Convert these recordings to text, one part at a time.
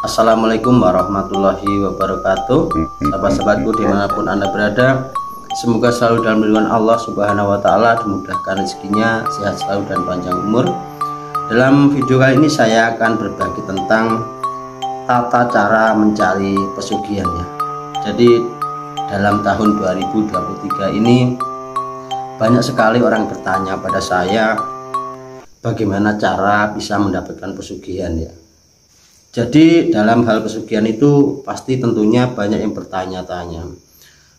Assalamualaikum warahmatullahi wabarakatuh. Sahabat-sahabatku dimanapun Anda berada, semoga selalu dalam lindungan Allah Subhanahu wa Ta'ala, dimudahkan rezekinya, sehat selalu dan panjang umur. Dalam video kali ini saya akan berbagi tentang tata cara mencari pesugihan ya. Jadi dalam tahun 2023 ini banyak sekali orang bertanya pada saya bagaimana cara bisa mendapatkan pesugihan ya. Jadi dalam hal pesugihan itu pasti tentunya banyak yang bertanya-tanya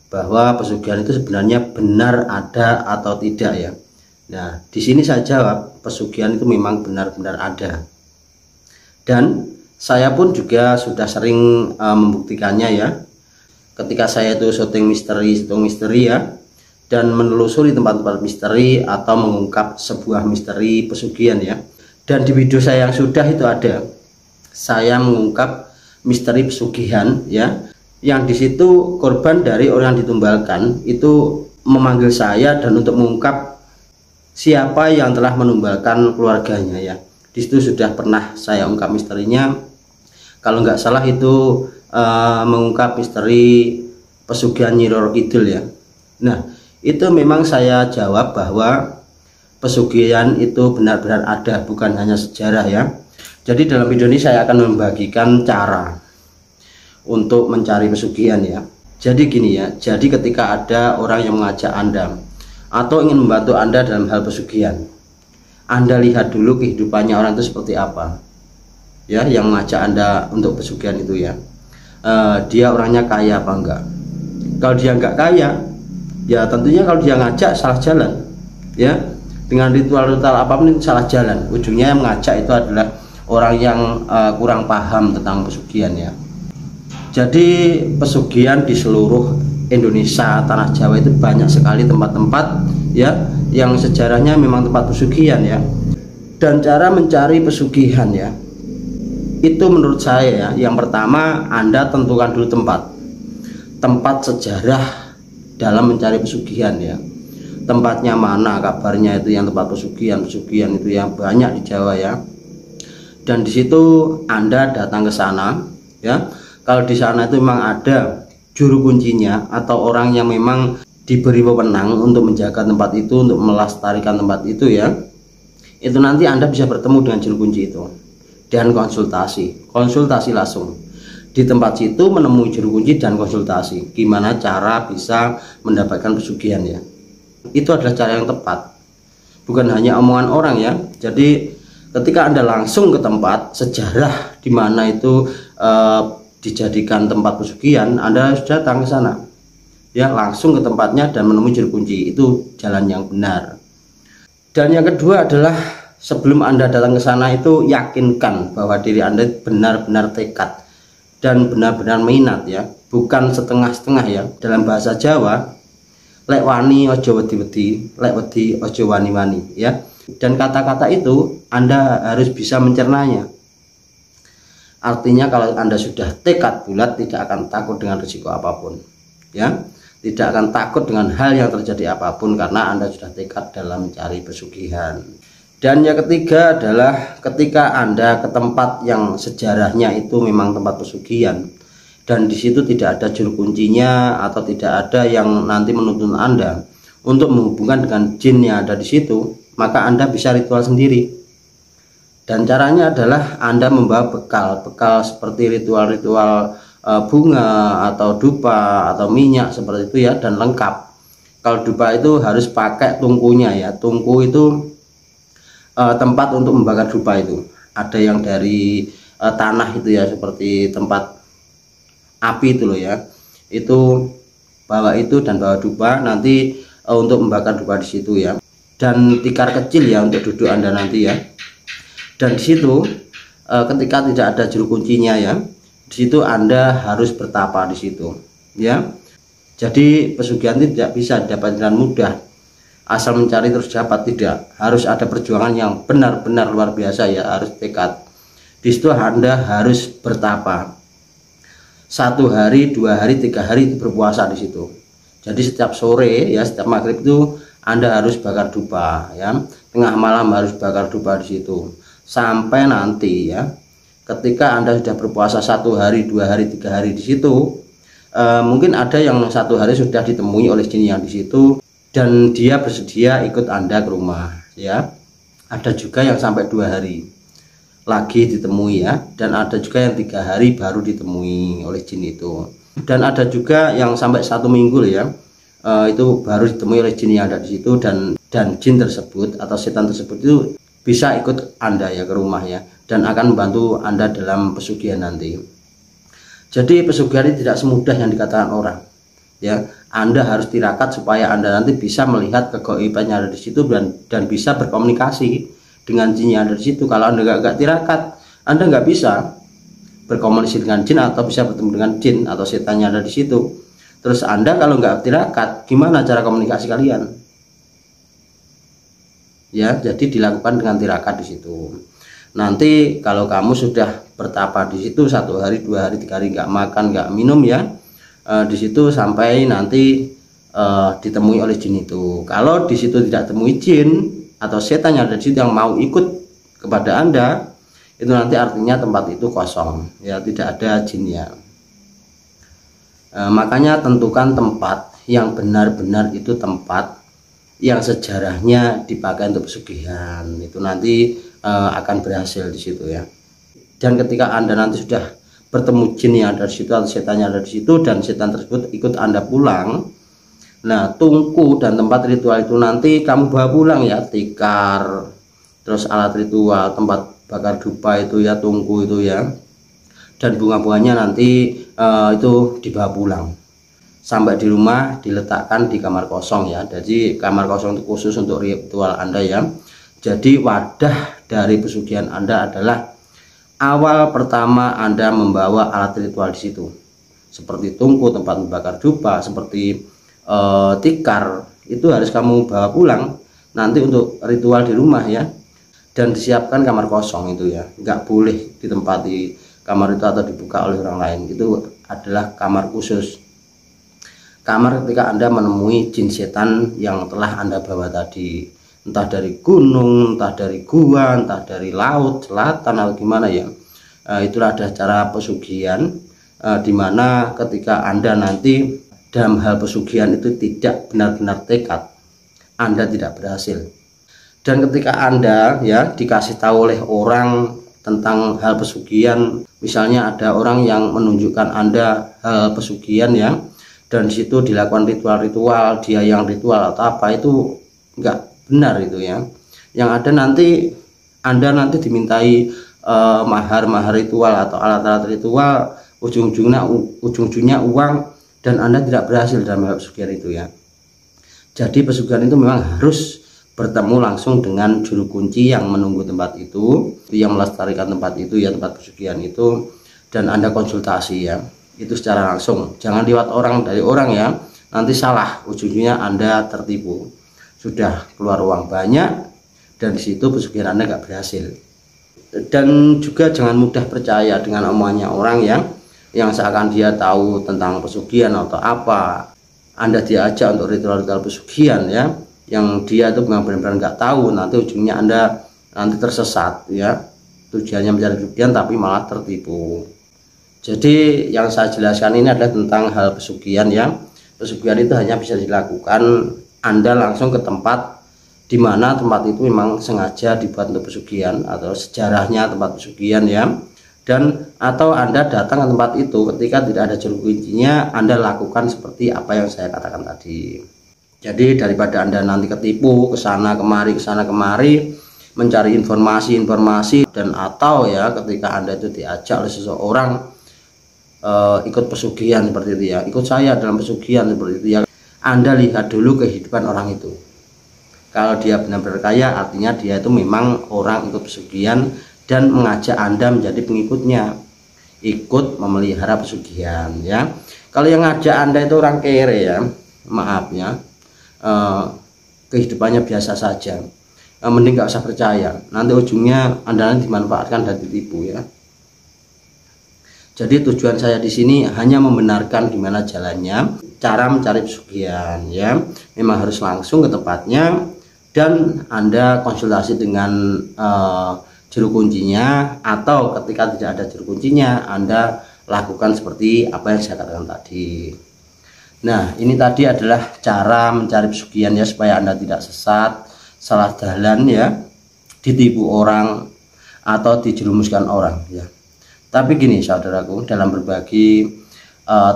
bahwa pesugihan itu sebenarnya benar ada atau tidak ya. Nah, di sini saya jawab pesugihan itu memang benar-benar ada. Dan saya pun juga sudah sering membuktikannya ya. Ketika saya itu syuting misteri ya, dan menelusuri tempat-tempat misteri atau mengungkap sebuah misteri pesugihan ya. Dan di video saya yang sudah itu ada saya mengungkap misteri pesugihan ya, yang disitu korban dari orang yang ditumbalkan itu memanggil saya dan untuk mengungkap siapa yang telah menumbalkan keluarganya ya. Disitu sudah pernah saya ungkap misterinya, kalau nggak salah itu mengungkap misteri pesugihan Nyi Roro Kidul ya. Nah, itu memang saya jawab bahwa pesugihan itu benar-benar ada, bukan hanya sejarah ya. Jadi dalam video ini saya akan membagikan cara untuk mencari pesugihan ya. Jadi gini ya, jadi ketika ada orang yang mengajak Anda atau ingin membantu Anda dalam hal pesugihan, Anda lihat dulu kehidupannya orang itu seperti apa ya, yang mengajak Anda untuk pesugihan itu ya. Dia orangnya kaya apa enggak. Kalau dia enggak kaya ya tentunya kalau dia ngajak salah jalan ya. Dengan ritual-ritual apapun itu salah jalan, ujungnya yang mengajak itu adalah orang yang kurang paham tentang pesugihan ya. Jadi pesugihan di seluruh Indonesia, tanah Jawa itu banyak sekali tempat-tempat ya yang sejarahnya memang tempat pesugihan ya. Dan cara mencari pesugihan ya, itu menurut saya ya, yang pertama Anda tentukan dulu tempat sejarah dalam mencari pesugihan ya. Tempatnya mana, kabarnya itu yang tempat pesugihan itu yang banyak di Jawa ya. Dan di situ Anda datang ke sana ya. Kalau di sana itu memang ada juru kuncinya atau orang yang memang diberi wewenang untuk menjaga tempat itu, untuk melestarikan tempat itu ya. Itu nanti Anda bisa bertemu dengan juru kunci itu dan konsultasi langsung di tempat situ, menemui juru kunci dan konsultasi gimana cara bisa mendapatkan pesugihan ya. Itu adalah cara yang tepat, bukan hanya omongan orang ya. Jadi ketika Anda langsung ke tempat sejarah di mana itu dijadikan tempat pesugihan, Anda sudah datang ke sana ya, langsung ke tempatnya dan menemui juru kunci, itu jalan yang benar. Dan yang kedua adalah sebelum Anda datang ke sana itu yakinkan bahwa diri Anda benar-benar tekad dan benar-benar minat ya, bukan setengah-setengah ya. Dalam bahasa Jawa, lek wani ojo wedi-wedi, lek wedi ojo wani-wani ya. Dan kata-kata itu Anda harus bisa mencernanya. Artinya kalau Anda sudah tekad bulat, tidak akan takut dengan risiko apapun ya, tidak akan takut dengan hal yang terjadi apapun, karena Anda sudah tekad dalam mencari pesugihan. Dan yang ketiga adalah ketika Anda ke tempat yang sejarahnya itu memang tempat pesugihan dan di situ tidak ada juru kuncinya atau tidak ada yang nanti menuntun Anda untuk menghubungkan dengan jin yang ada di situ, maka Anda bisa ritual sendiri. Dan caranya adalah Anda membawa bekal seperti ritual-ritual bunga atau dupa atau minyak seperti itu ya, dan lengkap. Kalau dupa itu harus pakai tungkunya ya. Tungku itu tempat untuk membakar dupa itu. Ada yang dari tanah itu ya, seperti tempat api itu loh ya. Itu bawa itu dan bawa dupa nanti untuk membakar dupa di situ ya. Dan tikar kecil ya untuk duduk Anda nanti ya. Dan di situ ketika tidak ada juru kuncinya ya, di situ Anda harus bertapa di situ ya. Jadi pesugihan tidak bisa didapat dengan mudah asal mencari terus dapat, tidak, harus ada perjuangan yang benar-benar luar biasa ya, harus tekad. Di situ Anda harus bertapa 1 hari, 2 hari, 3 hari itu berpuasa di situ. Jadi setiap sore ya, setiap maghrib itu Anda harus bakar dupa ya, tengah malam harus bakar dupa di situ, sampai nanti ya ketika Anda sudah berpuasa 1 hari, 2 hari, 3 hari di situ, mungkin ada yang 1 hari sudah ditemui oleh jin yang di situ dan dia bersedia ikut Anda ke rumah, ya. Ada juga yang sampai 2 hari lagi ditemui, ya, dan ada juga yang 3 hari baru ditemui oleh jin itu, dan ada juga yang sampai 1 minggu, ya, itu baru ditemui oleh jin yang ada di situ, dan jin tersebut atau setan tersebut itu bisa ikut Anda, ya, ke rumah, ya, dan akan membantu Anda dalam pesugihan nanti. Jadi pesugihan ini tidak semudah yang dikatakan orang, ya. Anda harus tirakat supaya Anda nanti bisa melihat kegaiban yang ada di situ dan bisa berkomunikasi dengan jin yang ada di situ. Kalau Anda nggak tirakat, Anda nggak bisa berkomunikasi dengan jin atau bisa bertemu dengan jin atau setan yang ada di situ. Terus Anda kalau nggak tirakat, gimana cara komunikasi kalian? Ya, jadi dilakukan dengan tirakat di situ. Nanti kalau kamu sudah bertapa di situ 1 hari, 2 hari, 3 hari nggak makan, nggak minum, ya, di situ sampai nanti ditemui oleh jin itu. Kalau di situ tidak temui jin atau setan yang ada di situ yang mau ikut kepada Anda, itu nanti artinya tempat itu kosong, ya, tidak ada jinnya. Makanya tentukan tempat yang benar-benar itu tempat yang sejarahnya dipakai untuk pesugihan, itu nanti akan berhasil di situ, ya. Dan ketika Anda nanti sudah bertemu jin yang ada di situ atau setan yang ada di situ dan setan tersebut ikut Anda pulang, nah tungku dan tempat ritual itu nanti kamu bawa pulang, ya, tikar, terus alat ritual, tempat bakar dupa itu, ya, tungku itu, ya, dan bunga-bunganya nanti itu dibawa pulang. Sampai di rumah diletakkan di kamar kosong, ya. Jadi kamar kosong itu khusus untuk ritual Anda, ya. Jadi wadah dari pesugihan Anda adalah awal pertama Anda membawa alat ritual di situ, seperti tungku, tempat membakar dupa, seperti tikar, itu harus kamu bawa pulang nanti untuk ritual di rumah, ya. Dan disiapkan kamar kosong itu, ya, nggak boleh ditempati kamar itu atau dibuka oleh orang lain. Itu adalah kamar khusus, kamar ketika Anda menemui jin setan yang telah Anda bawa tadi, entah dari gunung, entah dari gua, entah dari laut, selatan, atau gimana, ya. Itulah ada cara pesugihan, dimana ketika Anda nanti dalam hal pesugihan itu tidak benar-benar tekad, Anda tidak berhasil. Dan ketika Anda, ya, dikasih tahu oleh orang tentang hal pesugihan, misalnya ada orang yang menunjukkan Anda hal pesugihan, ya, dan disitu dilakukan ritual-ritual, dia yang ritual atau apa, itu enggak benar itu, ya. Yang ada nanti Anda nanti dimintai mahar ritual atau alat-alat ritual, ujung-ujungnya uang, dan Anda tidak berhasil dalam hal pesugihan itu, ya. Jadi pesugihan itu memang harus bertemu langsung dengan juru kunci yang menunggu tempat itu, yang melestarikan tempat itu, ya, tempat pesugihan itu, dan Anda konsultasi, ya, itu secara langsung, jangan lewat dari orang, ya, nanti salah, ujungnya Anda tertipu, sudah keluar uang banyak, dan disitu pesugihan Anda nggak berhasil. Dan juga jangan mudah percaya dengan omongannya orang, ya, yang seakan dia tahu tentang pesugihan atau apa. Anda diajak untuk ritual-ritual pesugihan, ya, yang dia itu benar-benar nggak tahu, nanti ujungnya Anda nanti tersesat, ya, tujuannya mencari pesugihan tapi malah tertipu. Jadi yang saya jelaskan ini adalah tentang hal pesugihan, ya. Pesugihan itu hanya bisa dilakukan Anda langsung ke tempat di mana tempat itu memang sengaja dibuat untuk pesugihan atau sejarahnya tempat pesugihan, ya. Dan atau Anda datang ke tempat itu ketika tidak ada juru kuncinya, Anda lakukan seperti apa yang saya katakan tadi. Jadi daripada Anda nanti ketipu ke sana kemari mencari informasi dan atau, ya, ketika Anda itu diajak oleh seseorang ikut pesugihan seperti itu, ya, ikut saya dalam pesugihan seperti itu, ya, Anda lihat dulu kehidupan orang itu. Kalau dia benar-benar kaya, artinya dia itu memang orang ikut pesugihan dan mengajak Anda menjadi pengikutnya, ikut memelihara pesugihan, ya. Kalau yang ngajak Anda itu orang kere, ya, maaf, ya, kehidupannya biasa saja, mending nggak usah percaya, nanti ujungnya Anda nanti dimanfaatkan dan ditipu, ya. Jadi tujuan saya di sini hanya membenarkan gimana jalannya, cara mencari pesugihan, ya. Memang harus langsung ke tempatnya dan Anda konsultasi dengan juru kuncinya, atau ketika tidak ada juru kuncinya Anda lakukan seperti apa yang saya katakan tadi. Nah, ini tadi adalah cara mencari pesugihan ya, supaya Anda tidak sesat, salah jalan ya, ditipu orang atau dijerumuskan orang ya. Tapi gini saudaraku, dalam berbagi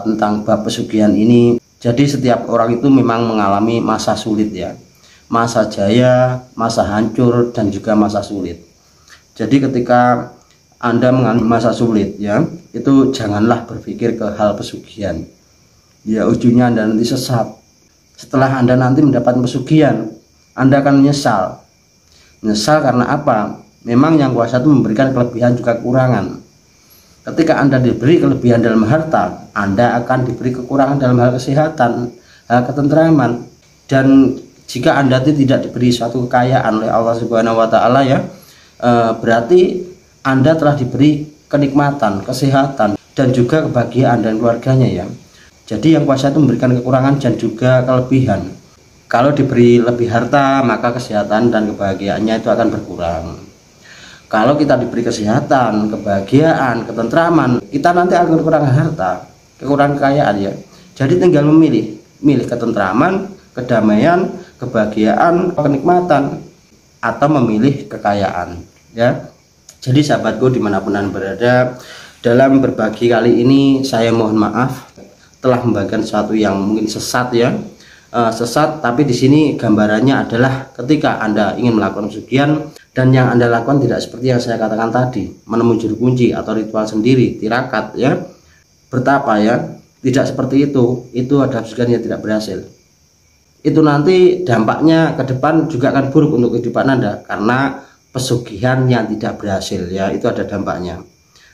tentang bab pesugihan ini, jadi setiap orang itu memang mengalami masa sulit ya, masa jaya, masa hancur, dan juga masa sulit. Jadi ketika Anda mengalami masa sulit ya, itu janganlah berpikir ke hal pesugihan ya, ujungnya Anda nanti sesat. Setelah Anda nanti mendapatkan pesugihan, Anda akan menyesal karena apa? Memang yang kuasa itu memberikan kelebihan juga kekurangan. Ketika Anda diberi kelebihan dalam harta, Anda akan diberi kekurangan dalam hal kesehatan, hal ketentraman. Dan jika Anda tidak diberi suatu kekayaan oleh Allah Subhanahu wa Ta'ala ya, berarti Anda telah diberi kenikmatan, kesehatan, dan juga kebahagiaan dan keluarganya ya. Jadi yang kuasa itu memberikan kekurangan dan juga kelebihan. Kalau diberi lebih harta, maka kesehatan dan kebahagiaannya itu akan berkurang. Kalau kita diberi kesehatan, kebahagiaan, ketentraman, kita nanti akan kekurangan harta, kekurangan kekayaan ya. Jadi tinggal memilih ketentraman, kedamaian, kebahagiaan, kenikmatan, atau memilih kekayaan ya. Jadi sahabatku dimanapun Anda berada, dalam berbagi kali ini saya mohon maaf telah membagikan sesuatu yang mungkin sesat ya, sesat. Tapi di sini gambarannya adalah ketika Anda ingin melakukan pesugihan dan yang Anda lakukan tidak seperti yang saya katakan tadi, menemui juru kunci atau ritual sendiri, tirakat ya, bertapa ya, tidak seperti itu adalah pesugihan yang tidak berhasil. Itu nanti dampaknya ke depan juga akan buruk untuk kehidupan Anda, karena pesugihan yang tidak berhasil ya, itu ada dampaknya.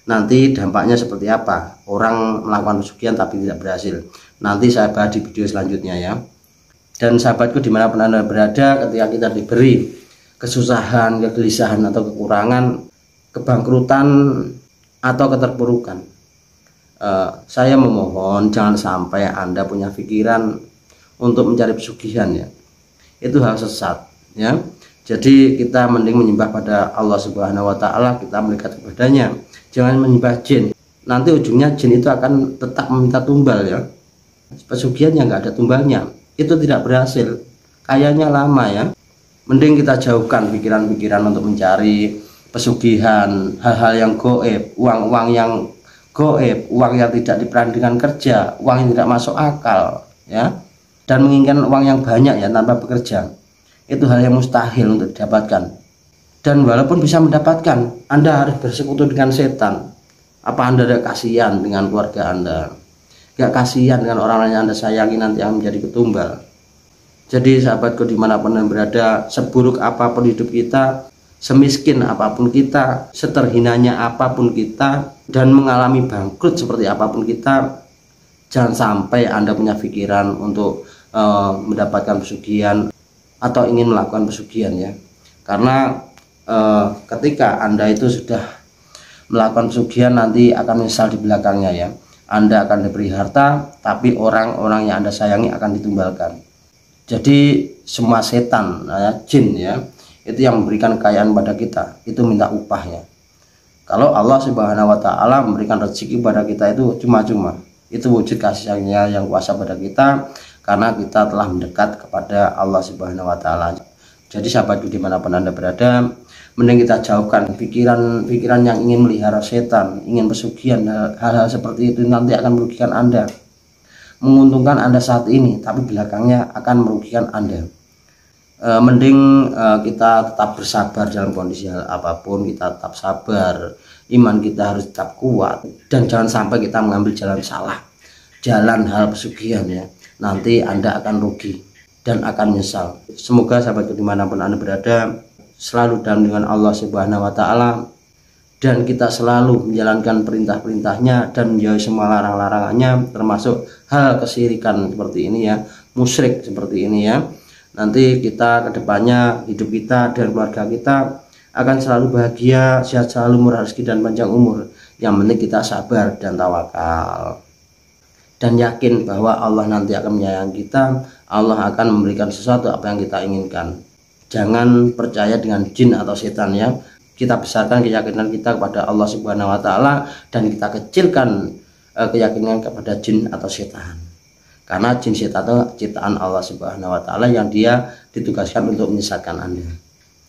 Nanti dampaknya seperti apa orang melakukan pesugihan tapi tidak berhasil, nanti saya bahas di video selanjutnya ya. Dan sahabatku dimanapun Anda berada, ketika kita diberi kesusahan, kegelisahan atau kekurangan, kebangkrutan atau keterpurukan, saya memohon jangan sampai Anda punya pikiran untuk mencari pesugihan ya, itu hal sesat ya. Jadi kita mending menyembah pada Allah Subhanahu wa Ta'ala, kita mendekat kepadanya, jangan menyembah jin. Nanti ujungnya jin itu akan tetap meminta tumbal ya. Pesugihan yang nggak ada tumbalnya itu tidak berhasil, kayaknya lama ya. Mending kita jauhkan pikiran-pikiran untuk mencari pesugihan, hal-hal yang goib, uang-uang yang goib, uang yang tidak diperan dengan kerja, uang yang tidak masuk akal ya, dan menginginkan uang yang banyak ya tanpa bekerja. Itu hal yang mustahil untuk didapatkan. Dan walaupun bisa mendapatkan, Anda harus bersekutu dengan setan. Apa Anda tidak kasihan dengan keluarga Anda? Gak kasihan dengan orang-orang yang Anda sayangi nanti yang menjadi ketumbal? Jadi sahabatku dimanapun Anda berada, seburuk apapun hidup kita, semiskin apapun kita, seterhinanya apapun kita, dan mengalami bangkrut seperti apapun kita, jangan sampai Anda punya pikiran untuk mendapatkan pesugihan atau ingin melakukan pesugihan ya. Karena ketika Anda itu sudah melakukan pesugihan, nanti akan menyesal di belakangnya ya. Anda akan diberi harta, tapi orang-orang yang Anda sayangi akan ditumbalkan. Jadi semua setan ya, jin ya, itu yang memberikan kekayaan pada kita, itu minta upahnya. Kalau Allah Subhanahu wa Ta'ala memberikan rezeki pada kita itu cuma-cuma, itu wujud kasihnya yang kuasa pada kita, karena kita telah mendekat kepada Allah Subhanahu wa Ta'ala. Jadi sahabatku dimanapun Anda berada, mending kita jauhkan pikiran-pikiran yang ingin melihara setan, ingin pesugihan, hal-hal seperti itu nanti akan merugikan Anda. Menguntungkan Anda saat ini, tapi belakangnya akan merugikan Anda. Mending kita tetap bersabar dalam kondisi hal apapun, kita tetap sabar, iman kita harus tetap kuat, dan jangan sampai kita mengambil jalan salah, jalan hal pesugihan ya. Nanti Anda akan rugi dan akan menyesal. Semoga sahabatku dimanapun Anda berada selalu dalam dengan Allah Subhanahu wa Ta'ala, dan kita selalu menjalankan perintah-perintahnya dan menjauhi semua larang-larangannya, termasuk hal kesyirikan seperti ini ya, musyrik seperti ini ya. Nanti kita kedepannya, hidup kita dan keluarga kita akan selalu bahagia, sehat selalu, murah rezeki dan panjang umur. Yang penting kita sabar dan tawakal, dan yakin bahwa Allah nanti akan menyayangi kita. Allah akan memberikan sesuatu apa yang kita inginkan. Jangan percaya dengan jin atau setan ya. kita besarkan keyakinan kita kepada Allah Subhanahu wa taala dan kita kecilkan keyakinan kepada jin atau setan. Karena jin setan itu ciptaan Allah Subhanahu wa taala yang dia ditugaskan untuk menyesatkan Anda.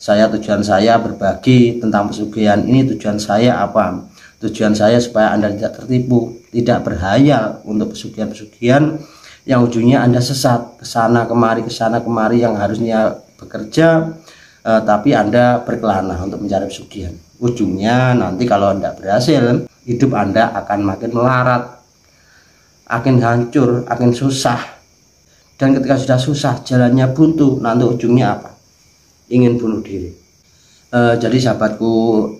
Tujuan saya berbagi tentang pesugihan ini, tujuan saya apa? Tujuan saya supaya Anda tidak tertipu, tidak berhayal untuk pesugihan-pesugihan yang ujungnya Anda sesat kesana kemari yang harusnya bekerja, tapi Anda berkelana untuk mencari pesugihan. Ujungnya nanti kalau Anda berhasil, hidup Anda akan makin melarat, akan hancur, akan susah. Dan ketika sudah susah, jalannya buntu, nanti ujungnya apa? Ingin bunuh diri. Jadi sahabatku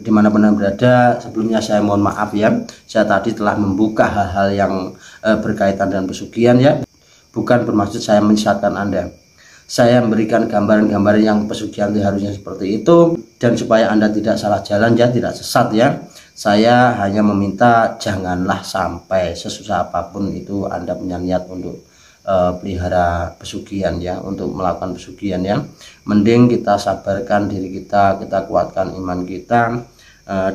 dimanapun Anda berada, sebelumnya saya mohon maaf ya, saya tadi telah membuka hal-hal yang berkaitan dengan pesugihan ya. Bukan bermaksud saya menyesatkan Anda. Saya memberikan gambaran-gambaran yang pesugihan itu harusnya seperti itu, dan supaya Anda tidak salah jalan ya, tidak sesat ya. Saya hanya meminta janganlah sampai sesusah apapun itu Anda punya niat untuk pelihara pesugihan ya, untuk melakukan pesugihan ya. Mending kita sabarkan diri kita, kita kuatkan iman kita,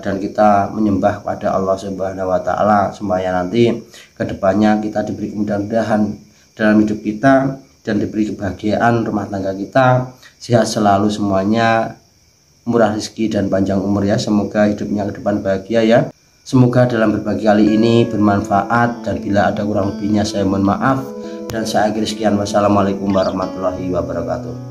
dan kita menyembah pada Allah Subhanahu wa taala supaya nanti kedepannya kita diberi kemudahan dalam hidup kita dan diberi kebahagiaan rumah tangga kita, sehat selalu semuanya, murah rezeki dan panjang umur ya. Semoga hidupnya ke depan bahagia ya. Semoga dalam berbagi kali ini bermanfaat, dan bila ada kurang lebihnya saya mohon maaf, dan saya akhiri sekian. Wassalamualaikum warahmatullahi wabarakatuh.